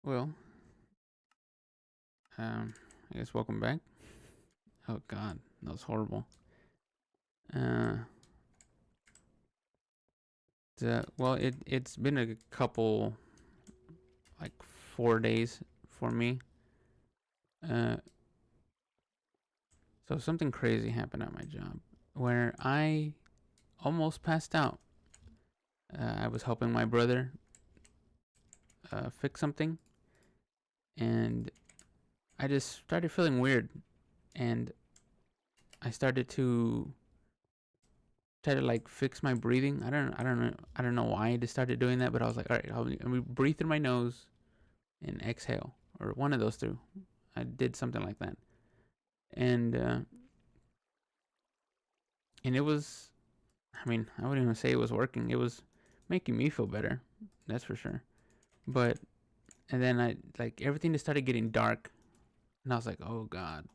Well, I guess welcome back. Oh God, that was horrible. Uh, it's been a couple, like 4 days for me. Uh, so something crazy happened at my job where I almost passed out. I was helping my brother fix something, and I just started feeling weird, and I started to try to like fix my breathing. I don't know why I just started doing that, but I was like, all right, let me breathe through my nose and exhale, or one of those two. I did something like that, and uh, and it was. I mean, I wouldn't even say it was working. It was making me feel better, that's for sure. But and then I like everything just started getting dark, and I was like, oh God,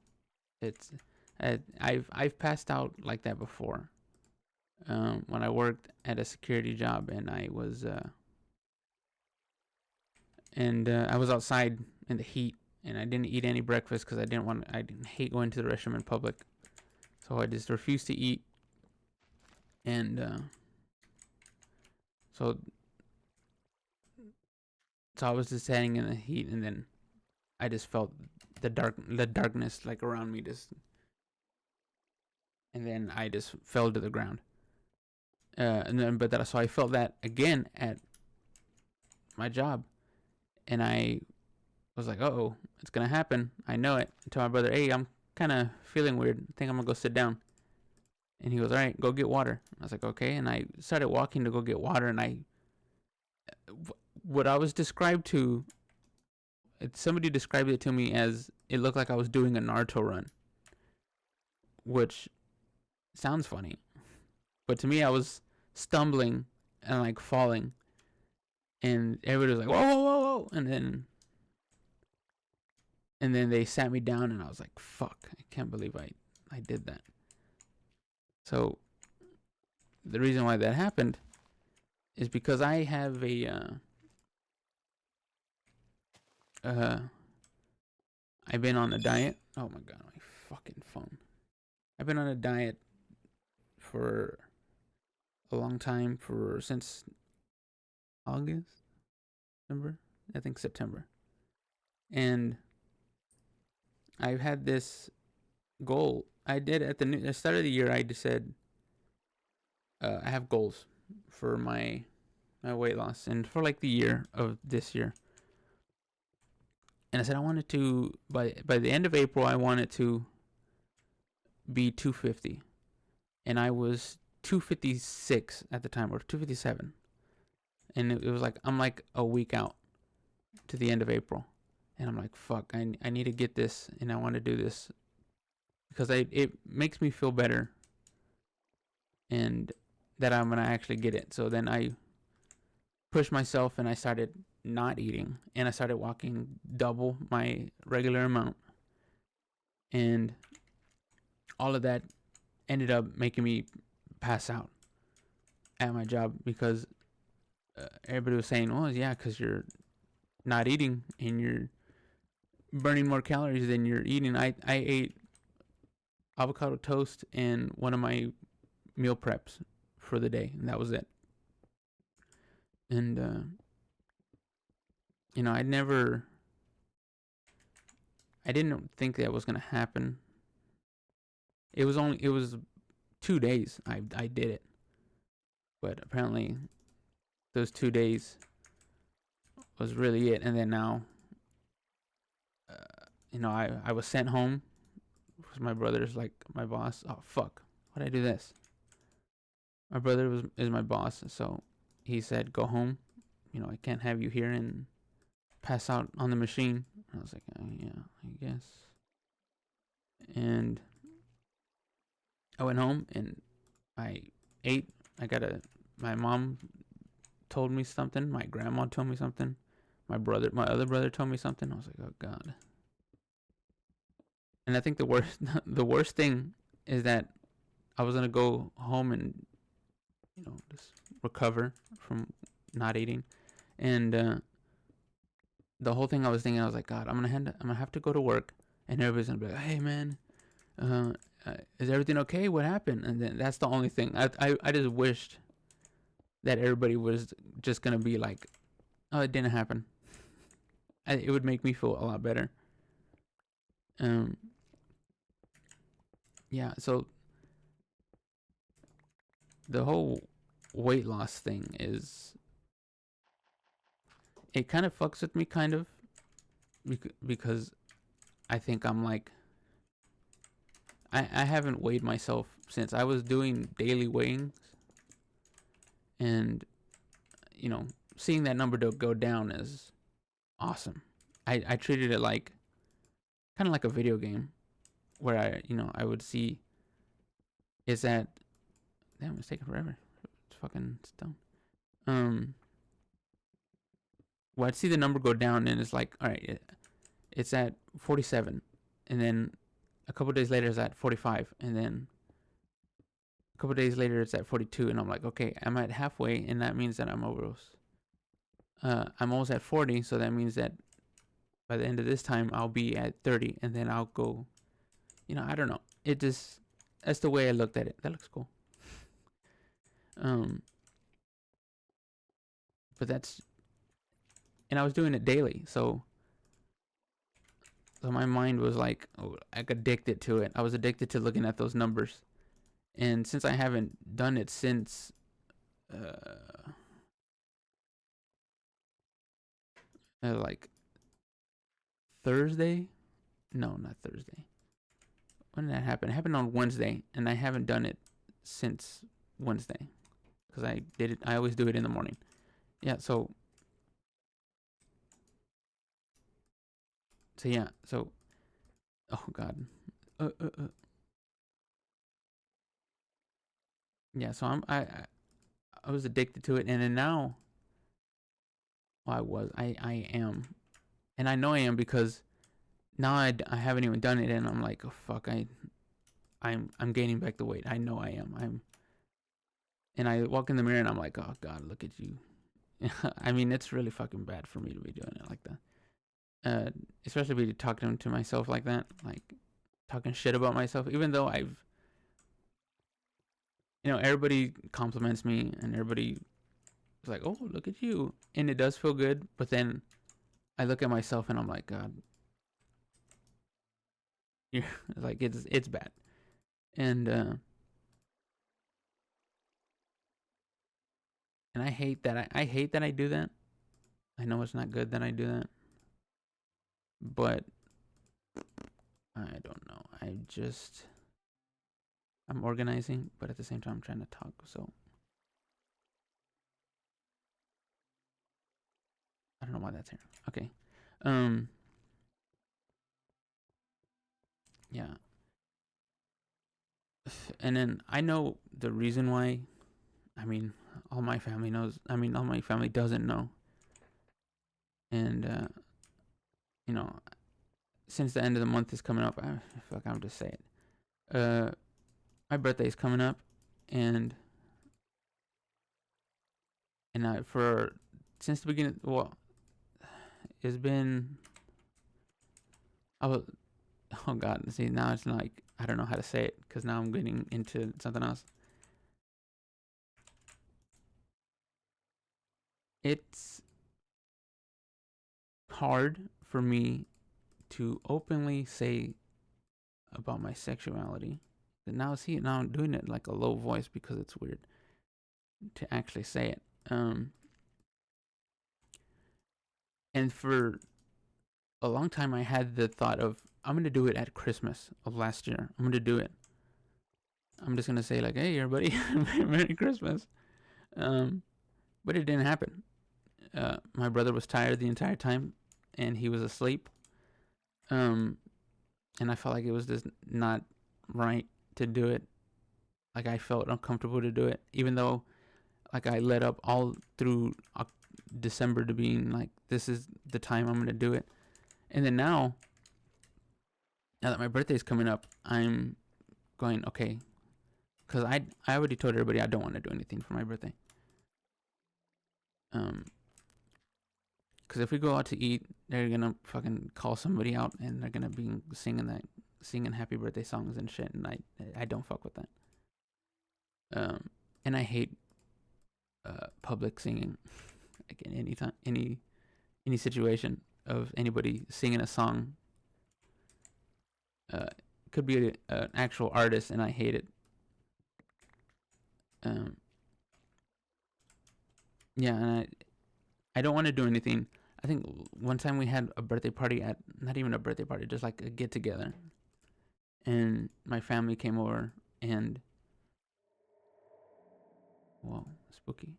it's. I've passed out like that before. When I worked at a security job, and I was outside in the heat, and I didn't eat any breakfast because I didn't hate going to the restroom in public, so I just refused to eat, and so so I was just standing in the heat, and then I just felt the darkness like around me, just, and then I just fell to the ground, and then but that so I felt that again at my job, and I was like, oh, it's gonna happen, I know it. I told my brother, hey, I'm kind of feeling weird, I think I'm gonna go sit down. And he goes, all right, go get water. I was like, okay. And I started walking to go get water. And what I was described to, somebody described it to me as it looked like I was doing a Naruto run, which sounds funny. But to me, I was stumbling and like falling. And everybody was like, whoa, whoa, whoa, whoa. And then they sat me down, and I was like, fuck, I can't believe I did that. So the reason why that happened is because I have uh, I've been on a diet. Oh my God, my fucking phone. I've been on a diet for a long time, for since August, September, I think September. And I've had this goal. I did at the start of the year. I just said I have goals for my weight loss and for like the year of this year. And I said I wanted to by the end of April I wanted to be 250, and I was 256 at the time, or 257. And it was like I'm like a week out to the end of April, and I'm like, fuck, I need to get this, and I want to do this because it makes me feel better, and that I'm gonna actually get it. So then I pushed myself, and I started not eating, and I started walking double my regular amount, and all of that ended up making me pass out at my job because everybody was saying, "Oh yeah, because you're not eating and you're burning more calories than you're eating." I ate avocado toast and one of my meal preps for the day, and that was it. And I didn't think that was gonna happen. It was 2 days I did it, but apparently those 2 days was really it. And then now, I was sent home because my brother's like my boss. Oh fuck, why'd I do this? My brother is my boss, so he said go home. I can't have you here and pass out on the machine. I was like, yeah, I guess. And I went home and I ate. I got a. My mom told me something. My grandma told me something. My other brother told me something. I was like, oh God. And I think the worst, the worst thing is that I was gonna go home and just recover from not eating, and the whole thing I was thinking, I was like, God, I'm gonna have to go to work, and everybody's gonna be like, hey man, uh, is everything okay? What happened? And then that's the only thing. I just wished that everybody was just gonna be like, oh, it didn't happen. It would make me feel a lot better. Um, yeah. So the whole weight loss thing is, it kind of fucks with me, kind of, because I think I'm like, I haven't weighed myself since I was doing daily weighings, and seeing that number to go down is awesome. I treated it like kind of like a video game where I would see, is that, damn, it's taking forever. It's fucking stone. Well, I'd see the number go down, and it's like, all right, it's at 47, and then a couple days later it's at 45, and then a couple days later it's at 42, and I'm like, okay, I'm at halfway, and that means that I'm almost at 40, so that means that by the end of this time I'll be at 30, and then I'll go, I don't know. That's the way I looked at it. That looks cool. But and I was doing it daily, so my mind was like, addicted to it. I was addicted to looking at those numbers, and since I haven't done it since like Thursday, no, not Thursday. When did that happen? It happened on Wednesday, and I haven't done it since Wednesday because I did it. I always do it in the morning. Yeah, so yeah, so oh god, yeah. So I was addicted to it, and then now, I am, and I know I am because now I haven't even done it, and I'm like, oh fuck, I'm gaining back the weight. I know I am. And I walk in the mirror and I'm like, oh god, look at you. I mean, it's really fucking bad for me to be doing it like that. Especially be talking to myself like that, like talking shit about myself, even though everybody compliments me and everybody is like, oh, look at you. And it does feel good. But then I look at myself and I'm like, God, you're like, it's bad. And I hate that. I hate that I do that. I know it's not good that I do that. But I don't know. I'm organizing, but at the same time, I'm trying to talk. So I don't know why that's here. Okay. Um. Yeah. And then I know the reason why. I mean, all my family knows. I mean, all my family doesn't know. And you know, since the end of the month is coming up, I'm just say it. My birthday is coming up, and for since the beginning, well, it's been. I was, oh god, see now it's like I don't know how to say it because now I'm getting into something else. It's hard for me to openly say about my sexuality. And now I'm doing it like a low voice because it's weird to actually say it. And for a long time I had the thought of I'm gonna do it at Christmas of last year. I'm gonna do it. I'm just gonna say like, hey everybody, Merry Christmas. But it didn't happen. My brother was tired the entire time, and he was asleep. And I felt like it was just not right to do it. Like I felt uncomfortable to do it, even though like I led up all through December to being like, this is the time I'm gonna do it. And then now that my birthday's coming up, I'm going, okay, because I already told everybody I don't want to do anything for my birthday. Um, Because if we go out to eat, they're gonna fucking call somebody out, and they're gonna be singing happy birthday songs and shit, and I don't fuck with that. And I hate public singing. Like in any situation of anybody singing a song. Could be an actual artist, and I hate it. Yeah, and I don't want to do anything. I think one time we had a birthday party at, not even a birthday party, just like a get together, and my family came over, and whoa, spooky.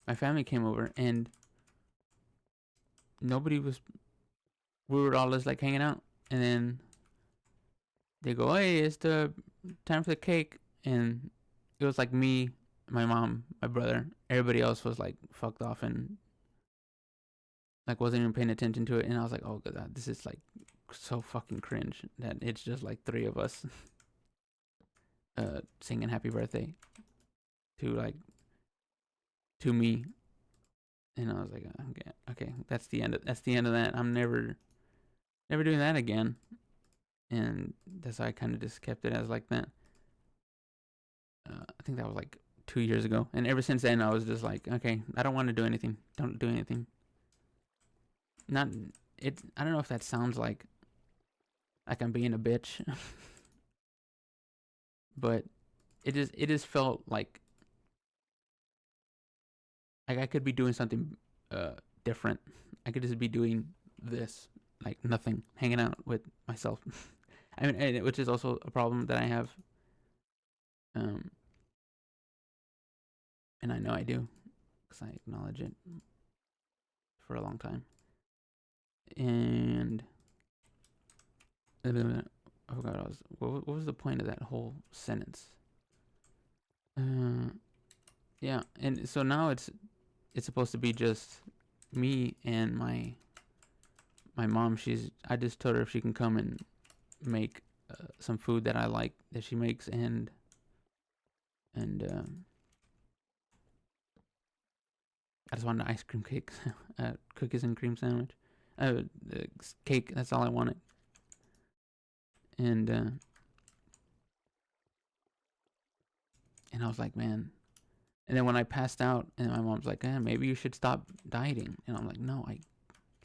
My family came over, and nobody was. We were all just like hanging out, and then they go, "Hey, it's the time for the cake," and it was like me, my mom, my brother. Everybody else was like fucked off and like wasn't even paying attention to it. And I was like, "Oh god, this is like so fucking cringe that it's just like three of us singing happy birthday to me." And I was like, okay, that's the end of that. I'm never doing that again. And that's why I kind of just kept it as like that. I think that was like 2 years ago, and ever since then I was just like, okay, I don't want to do anything. Don't do anything. Not it. I don't know if that sounds like I'm being a bitch, but it just felt like I could be doing something different. I could just be doing this, like nothing, hanging out with myself. I mean, which is also a problem that I have. Um, and I know I do, because I acknowledge it for a long time. And I forgot what was the point of that whole sentence? Yeah, and so now it's supposed to be just me and my mom. I just told her if she can come and make some food that I like that she makes, and I just wanted an ice cream cake, cookies and cream sandwich, cake. That's all I wanted, and I was like, man. And then when I passed out, and my mom's like, maybe you should stop dieting, and I'm like, no, I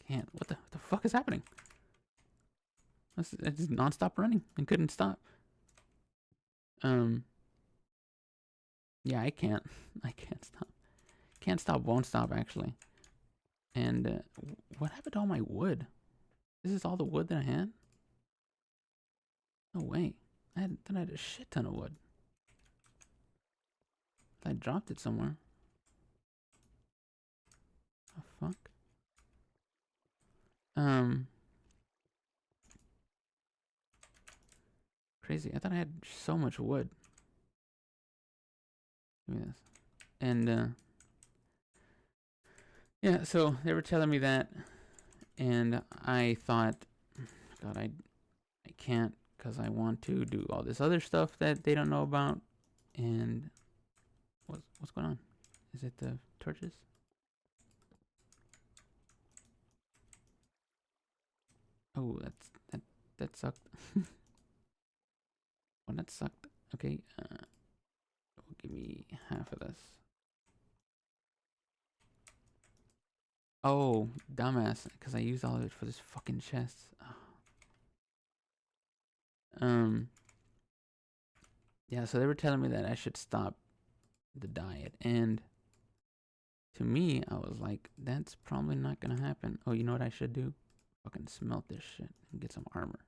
can't. What the fuck is happening? I just nonstop running and couldn't stop. Yeah, I can't. I can't stop. Can't stop, won't stop, actually. And what happened to all my wood? This is all the wood that I had? No way. I had a shit ton of wood. I dropped it somewhere. Oh, fuck. Crazy. I thought I had so much wood. Give me this. And, yeah, so they were telling me that, and I thought, God, I can't, because I want to do all this other stuff that they don't know about. And what's going on? Is it the torches? Oh, that sucked. Well, that sucked. Okay, give me half of this. Oh, dumbass, because I used all of it for this fucking chest. Yeah, so they were telling me that I should stop the diet, and to me, I was like, that's probably not gonna happen. Oh, you know what I should do? Fucking smelt this shit and get some armor.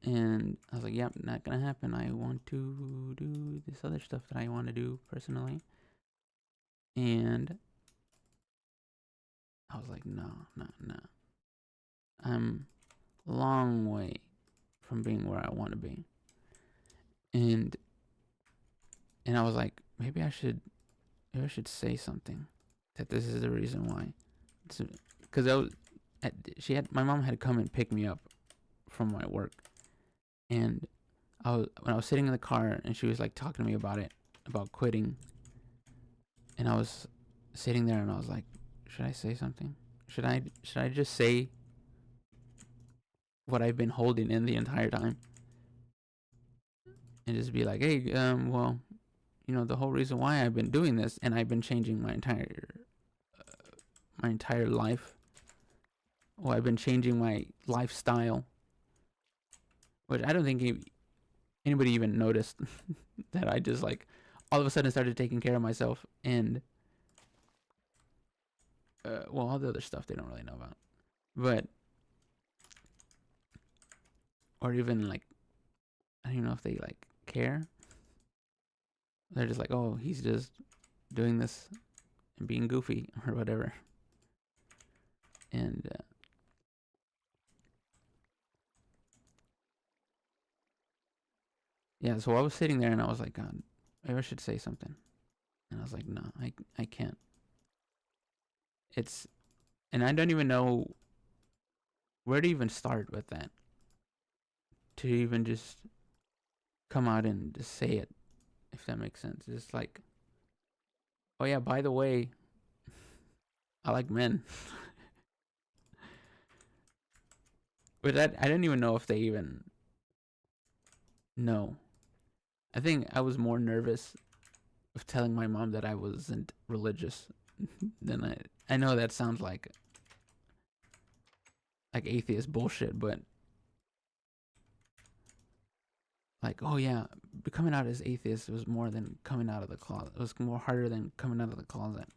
And I was like, yep, not gonna happen. I want to do this other stuff that I want to do personally. And I was like, no. I'm a long way from being where I want to be. And I was like, maybe I should say something that this is the reason why. Because my mom had come and pick me up from my work, and when I was sitting in the car, and she was like talking to me about quitting, and I was sitting there, and I was like, Should I say something? Should I just say what I've been holding in the entire time and just be like, hey, well, the whole reason why I've been doing this and I've been changing my entire life. Well, I've been changing my lifestyle, which I don't think anybody even noticed that I just like all of a sudden started taking care of myself and well, all the other stuff they don't really know about, but or even like I don't even know if they like care. They're just like, oh, he's just doing this and being goofy or whatever. And yeah, so I was sitting there and I was like, God, maybe I should say something. And I was like, no, I can't. It's, and I don't even know where to even start with that. To even just come out and just say it, if that makes sense. It's like, oh yeah, by the way, I like men. But I didn't even know if they even know. I think I was more nervous of telling my mom that I wasn't religious than I know that sounds like atheist bullshit, but like, oh yeah, coming out as atheist was more than coming out of the closet. It was more harder than coming out of the closet,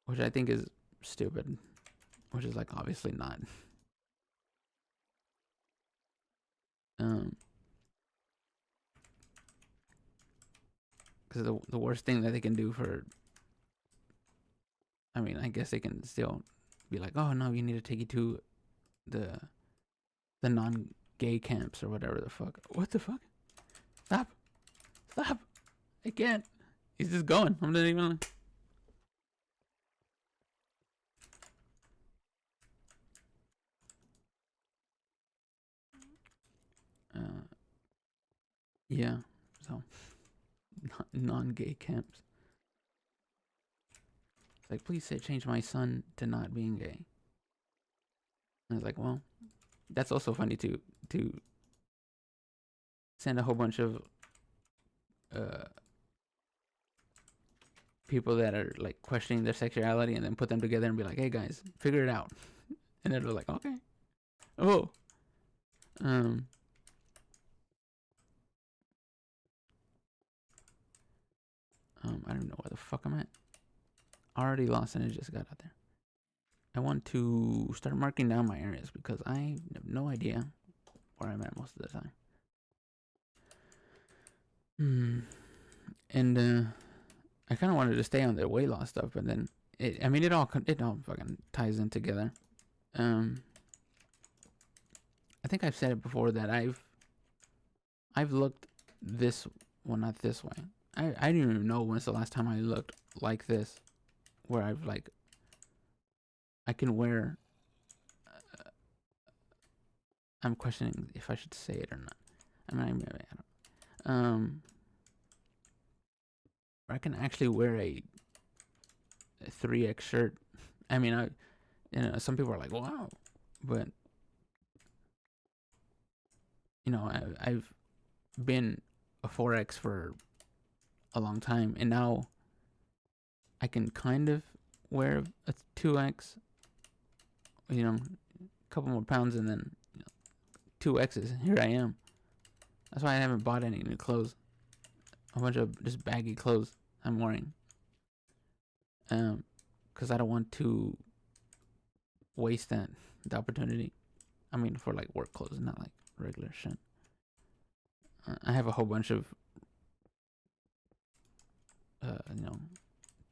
which I think is stupid. Which is like obviously not. Because the worst thing that they can do for, I mean, I guess they can still be like, oh no, we need to take you to the non-gay camps or whatever the fuck. What the fuck? Stop! I can't. He's just going. I'm not even. Yeah. So non-gay camps. It's like, please say change my son to not being gay. And it's like, well, that's also funny to send a whole bunch of people that are like questioning their sexuality and then put them together and be like, hey guys, figure it out. And they're like, okay. Oh. I don't know where the fuck I'm at. I already lost and it just got out there. I want to start marking down my areas because I have no idea where I'm at most of the time. And I kind of wanted to stay on the weight loss stuff, but then it all fucking ties in together. I think I've said it before that I've looked this, well, not this way. I didn't even know when's the last time I looked like this, where I've like I can wear. I'm questioning if I should say it or not. I mean, I don't. I can actually wear a 3X shirt. I mean, some people are like, wow, but I've been a 4X for a long time, and now I can kind of wear a 2X. A couple more pounds, and then 2X's. Here I am. That's why I haven't bought any new clothes. A bunch of just baggy clothes I'm wearing. Because I don't want to waste the opportunity. I mean, for like work clothes, not like regular shit. I have a whole bunch of,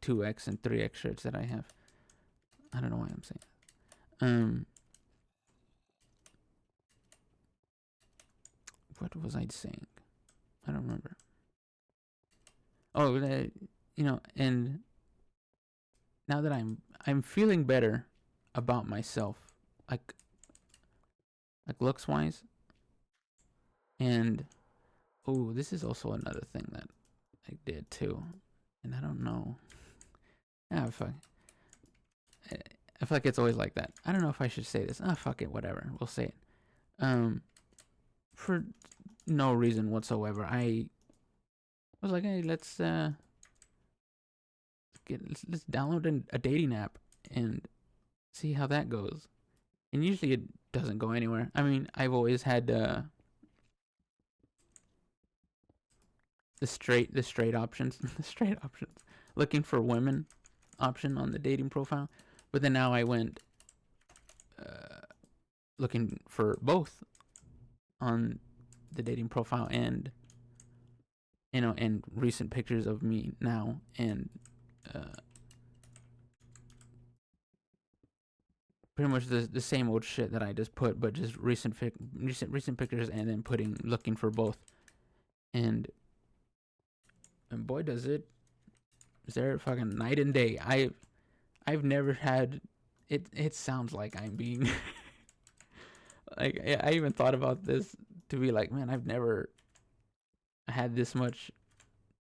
2X and 3X shirts that I have. I don't know why I'm saying that. What was I saying? I don't remember. Oh, and now that I'm feeling better about myself, like looks wise, and oh, this is also another thing that I did too, and I don't know. Ah, fuck. I feel like it's always like that. I don't know if I should say this. Ah, fuck it, whatever. We'll say it. Um, for no reason whatsoever, I was like, hey, let's download a dating app and see how that goes. And usually it doesn't go anywhere. I mean, I've always had the straight options, the straight options, looking for women option on the dating profile, but then now I went uh, looking for both on the dating profile, and and recent pictures of me now, and uh, pretty much the same old shit that I just put, but just recent pictures, and then looking for both, and boy does it, is there fucking night and day. I've never had it. It sounds like I'm being like, I even thought about this to be like, man, I've never had this much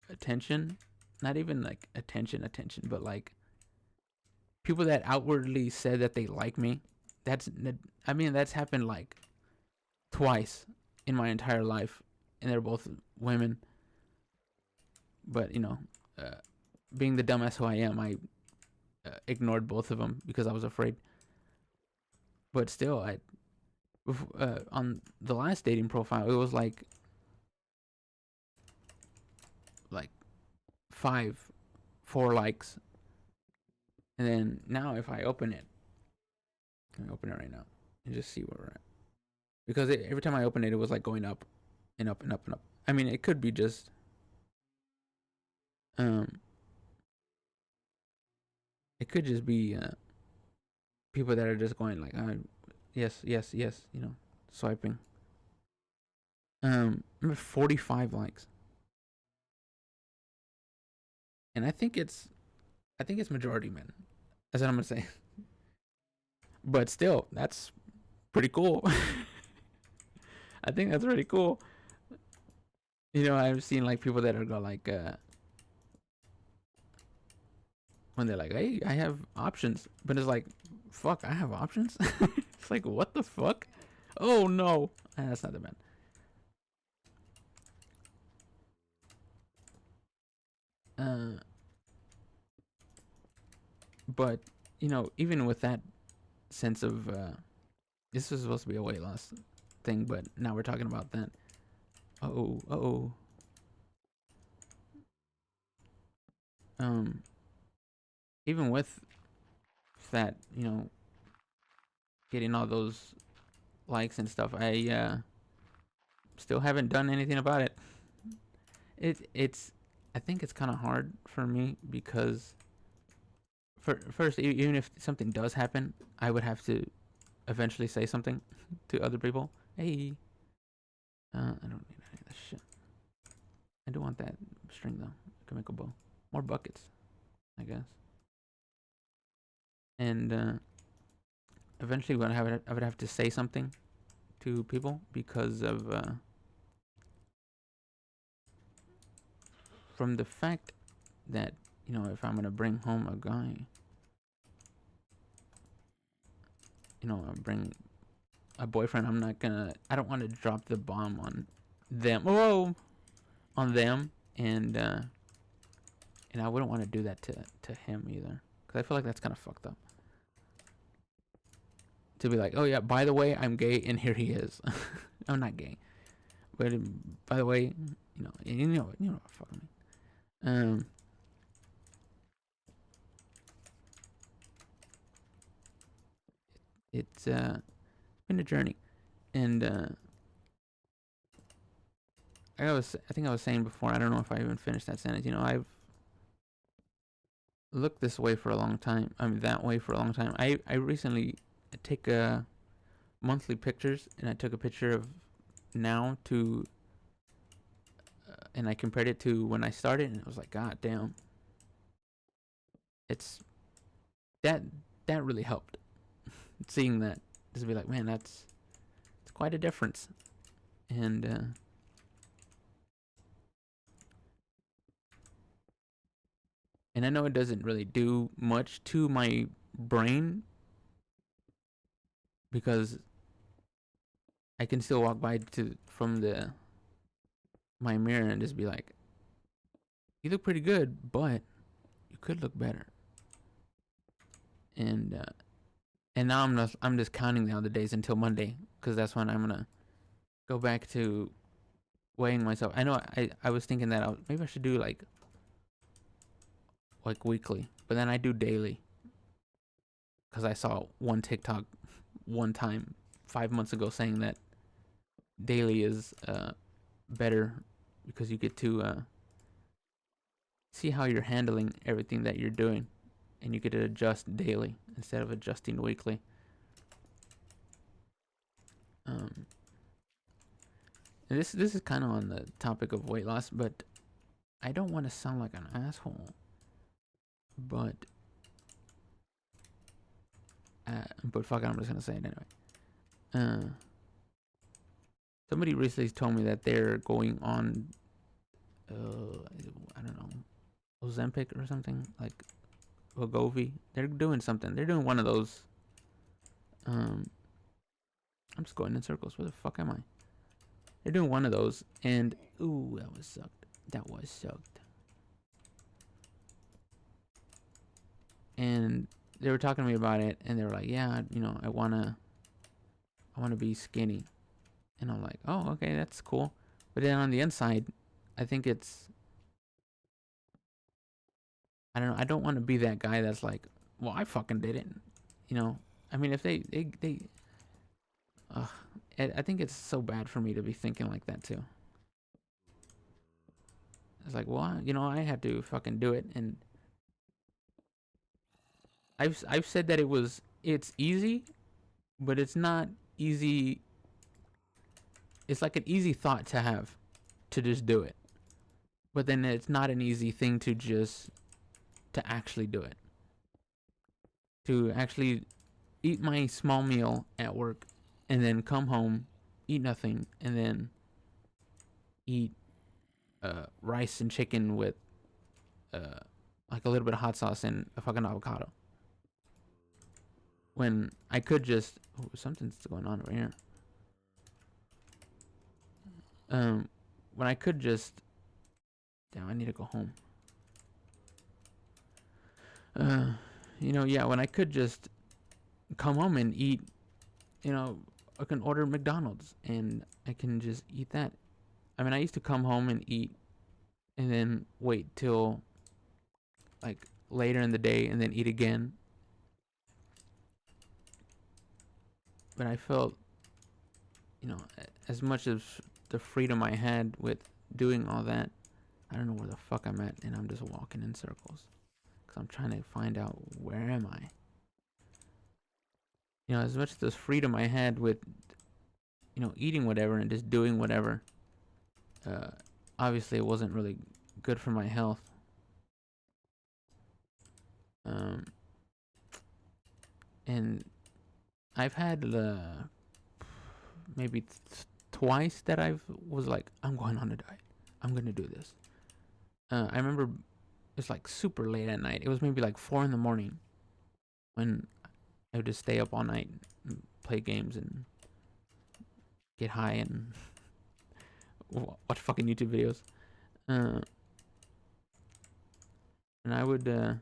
attention. Not even like attention, but like people that outwardly said that they like me. That's I mean, that's happened like twice in my entire life, and they're both women. But uh, being the dumbass who I am, I ignored both of them because I was afraid. But still, I on the last dating profile, it was like five, 4 likes, and then now if I open it, let me open it right now and just see where we're at. Because every time I open it, it was like going up and up and up and up. I mean, it could be just um, it could just be people that are just going like, yes, yes, yes, swiping. Remember 45 likes, and I think it's majority men. That's what I'm gonna say. But still, that's pretty cool. I think that's pretty cool. I've seen like people that are go like when they're like, "Hey, I have options," but it's like, "Fuck, I have options." It's like, what the fuck? Oh no, that's not the bad. Uh, but even with that sense of this was supposed to be a weight loss thing, but now we're talking about that. Oh, oh. Um, even with that, getting all those likes and stuff, I still haven't done anything about it. It's I think it's kind of hard for me because first, even if something does happen, I would have to eventually say something to other people. Hey, I don't need any of this shit. I do want that string though. I can make a bow. More buckets, I guess. And eventually, I would have to say something to people because of from the fact that if I'm gonna bring home a guy, bring a boyfriend, I don't want to drop the bomb on them. Whoa, on them, and I wouldn't want to do that to him either, because I feel like that's kind of fucked up. To be like, oh yeah, by the way, I'm gay, and here he is. I'm not gay, but by the way, what fuck I mean. It's been a journey, and I think I was saying before. I don't know if I even finished that sentence. I've looked this way for a long time. I mean, that way for a long time. I recently take monthly pictures, and I took a picture of now to, and I compared it to when I started, and it was like, God damn, it's that that really helped. Seeing that, just be like, man, it's quite a difference, and I know it doesn't really do much to my brain because I can still walk by to from the my mirror and just be like, you look pretty good, but you could look better. And now I'm just counting down the days until Monday, because that's when I'm gonna go back to weighing myself. I know I was thinking that maybe I should do like weekly, but then I do daily, because I saw one TikTok one time 5 months ago saying that daily is better because you get to see how you're handling everything that you're doing, and you get to adjust daily instead of adjusting weekly. And this is kind of on the topic of weight loss, but I don't want to sound like an asshole, but fuck it, I'm just gonna say it anyway. Somebody recently told me that they're going on, I don't know, Ozempic or something, like Wegovy. They're doing something. They're doing one of those. I'm just going in circles. Where the fuck am I? They're doing one of those, and ooh, that was sucked. That was sucked. And they were talking to me about it, and they were like, "Yeah, I wanna be skinny," and I'm like, "Oh, okay, that's cool." But then on the inside, I think I don't know. I don't want to be that guy that's like, "Well, I fucking did it," you know. I mean, if they I think it's so bad for me to be thinking like that too. It's like, well, I had to fucking do it, and I've said that it's easy, but it's not easy. It's like an easy thought to have, to just do it, but then it's not an easy thing to actually do it. To actually eat my small meal at work, and then come home, eat nothing, and then eat rice and chicken with uh, like a little bit of hot sauce and a fucking avocado. When I could just, something's going on over here. When I could just, damn, I need to go home. Yeah, when I could just come home and eat, I can order McDonald's and I can just eat that. I mean, I used to come home and eat, and then wait till like later in the day and then eat again. But I felt, as much as the freedom I had with doing all that, I don't know where the fuck I'm at, and I'm just walking in circles because I'm trying to find out where am I. As much as the freedom I had with, eating whatever and just doing whatever, uh, obviously it wasn't really good for my health. And I've had maybe twice that I was like, I'm going on a diet. I'm gonna do this. I remember it's like super late at night. It was maybe like 4 in the morning when I would just stay up all night and play games and get high and watch fucking YouTube videos. And I would, and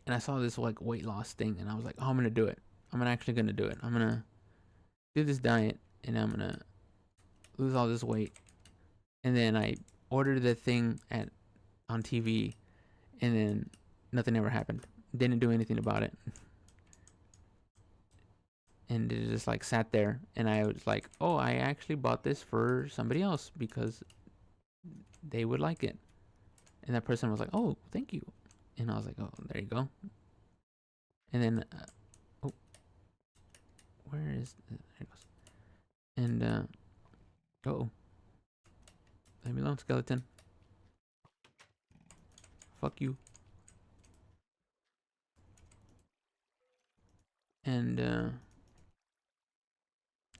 I saw this like weight loss thing, and I was like, oh, I'm gonna do it. I'm actually gonna do it. I'm gonna do this diet, and I'm gonna lose all this weight. And then I ordered the thing on TV, and then nothing ever happened. Didn't do anything about it. And it just like sat there, and I was like, oh, I actually bought this for somebody else because they would like it. And that person was like, oh, thank you. And I was like, oh, there you go. And then, oh, where is, there it goes. And, oh, leave me alone, skeleton. Fuck you. And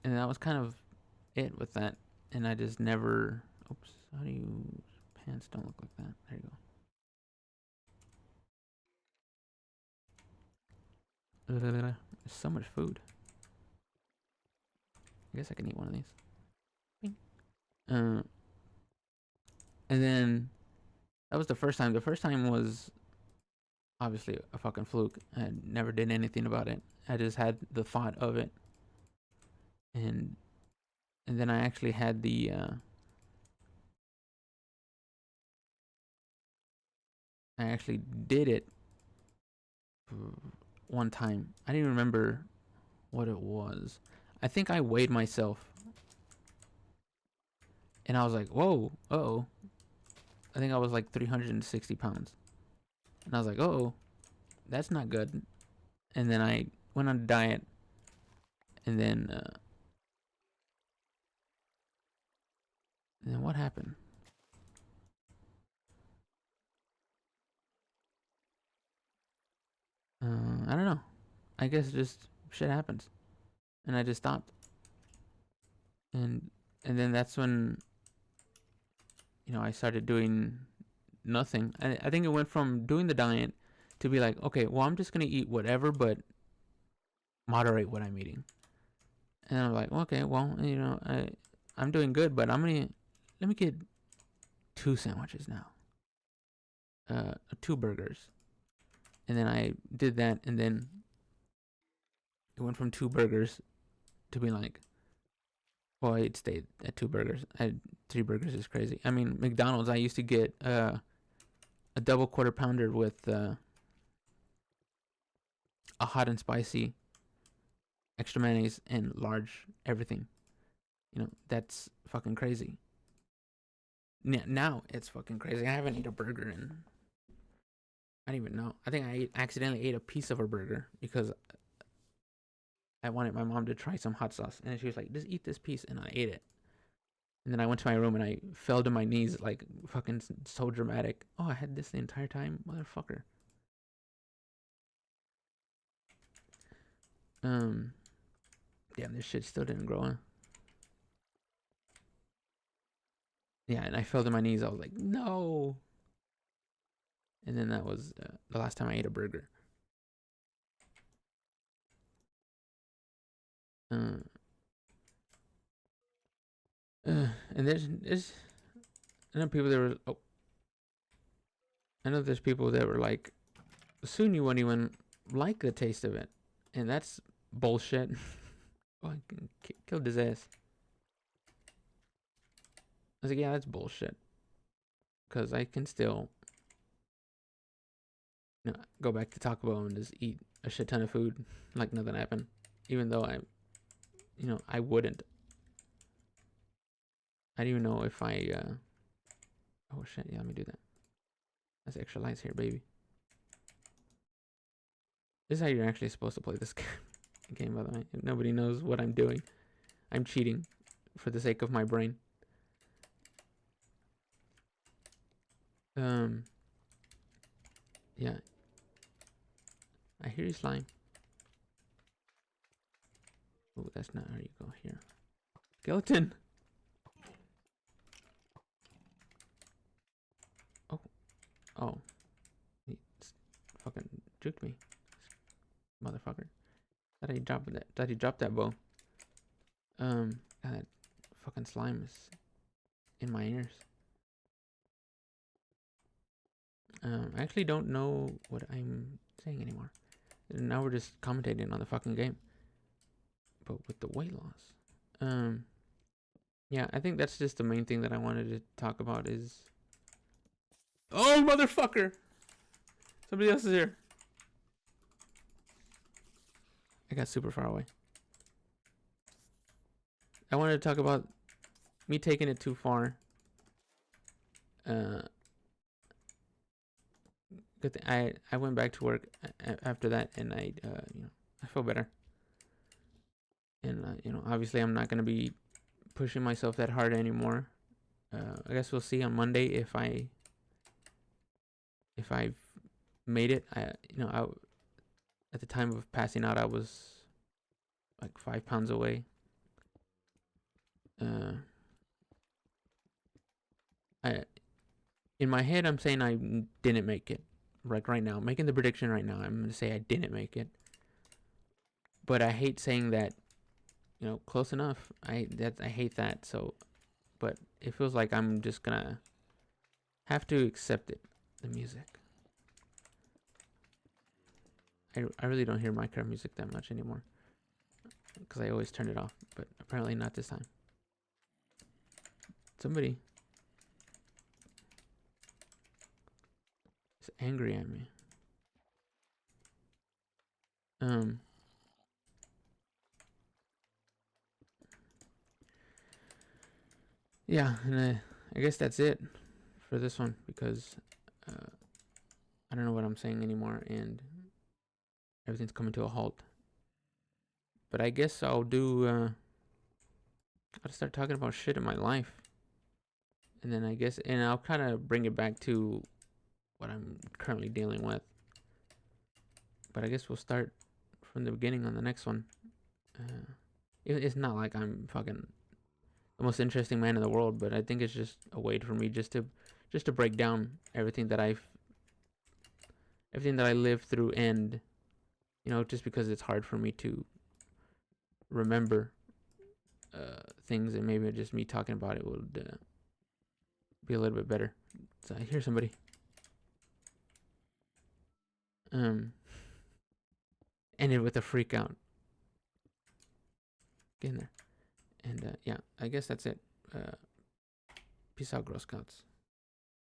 that was kind of it with that. And I just never, oops, how do you, pants don't look like that. There you go. There's so much food. I guess I can eat one of these. Uh, and then that was the first time. The first time was obviously a fucking fluke. I never did anything about it. I just had the thought of it, and then I actually had the. I actually did it one time. I didn't remember what it was. I think I weighed myself, and I was like, "Whoa, oh." I think I was like 360 pounds, and I was like, "Oh, that's not good." And then I went on a diet, and then what happened? I don't know. I guess just shit happens, and I just stopped. And then that's when I started doing nothing. I think it went from doing the diet to be like, okay, well, I'm just gonna eat whatever, but moderate what I'm eating. And I'm like, okay, well, I'm doing good, but let me get 2 sandwiches now, 2 burgers, and then I did that, and then it went from 2 burgers to be like, well, it stayed at 2 burgers. 3 burgers is crazy. I mean, McDonald's, I used to get a double quarter pounder with a hot and spicy, extra mayonnaise, and large everything. That's fucking crazy. Now it's fucking crazy. I haven't eaten a burger in, I don't even know. I think I accidentally ate a piece of a burger because I wanted my mom to try some hot sauce, and she was like, "Just eat this piece," and I ate it. And then I went to my room and I fell to my knees like fucking so dramatic. Oh, I had this the entire time, motherfucker. Um, Damn, this shit still didn't grow. Huh? Yeah, and I fell to my knees. I was like, no. And then that was the last time I ate a burger. Uh, and there's I know people that were I know there's people that were like, soon you won't even like the taste of it, and that's bullshit. Oh, I killed his ass. I was like, yeah, that's bullshit. Because I can still, go back to Taco Bell and just eat a shit ton of food like nothing happened. Even though I wouldn't. I don't even know if I. Oh shit! Yeah, let me do that. That's extra lights here, baby. This is how you're actually supposed to play this game, by the way. If nobody knows what I'm doing, I'm cheating for the sake of my brain. Yeah. I hear you, slime. Oh, that's not how you go here. Skeleton! Oh. Oh. He fucking juked me. Motherfucker. Thought he dropped that bow. That fucking slime is in my ears. I actually don't know what I'm saying anymore. Now we're just commentating on the fucking game. But with the weight loss. Yeah, I think that's just the main thing that I wanted to talk about is... Oh, motherfucker! Somebody else is here. I got super far away. I wanted to talk about me taking it too far. Good thing I went back to work after that, and I feel better. And obviously I'm not gonna be pushing myself that hard anymore. I guess we'll see on Monday if I've made it. I at the time of passing out, I was like 5 pounds away. I In my head, I'm saying I didn't make it. Like right now, I'm making the prediction right now. I'm gonna say I didn't make it. But I hate saying that, close enough. I hate that. So, but it feels like I'm just gonna have to accept it. The music. I really don't hear Minecraft music that much anymore because I always turn it off. But apparently not this time. Somebody is angry at me. Yeah, and I guess that's it for this one because I don't know what I'm saying anymore and everything's coming to a halt. But I guess I'll start talking about shit in my life. And then and I'll kind of bring it back to what I'm currently dealing with. But I guess we'll start from the beginning on the next one. It's not like I'm fucking the most interesting man in the world, but I think it's just a way for me just to break down everything that I lived through, and just because it's hard for me to remember things, and maybe just me talking about it would be a little bit better. So I hear somebody. Ended with a freak out. Get in there. And yeah, I guess that's it. Peace out, Girl Scouts.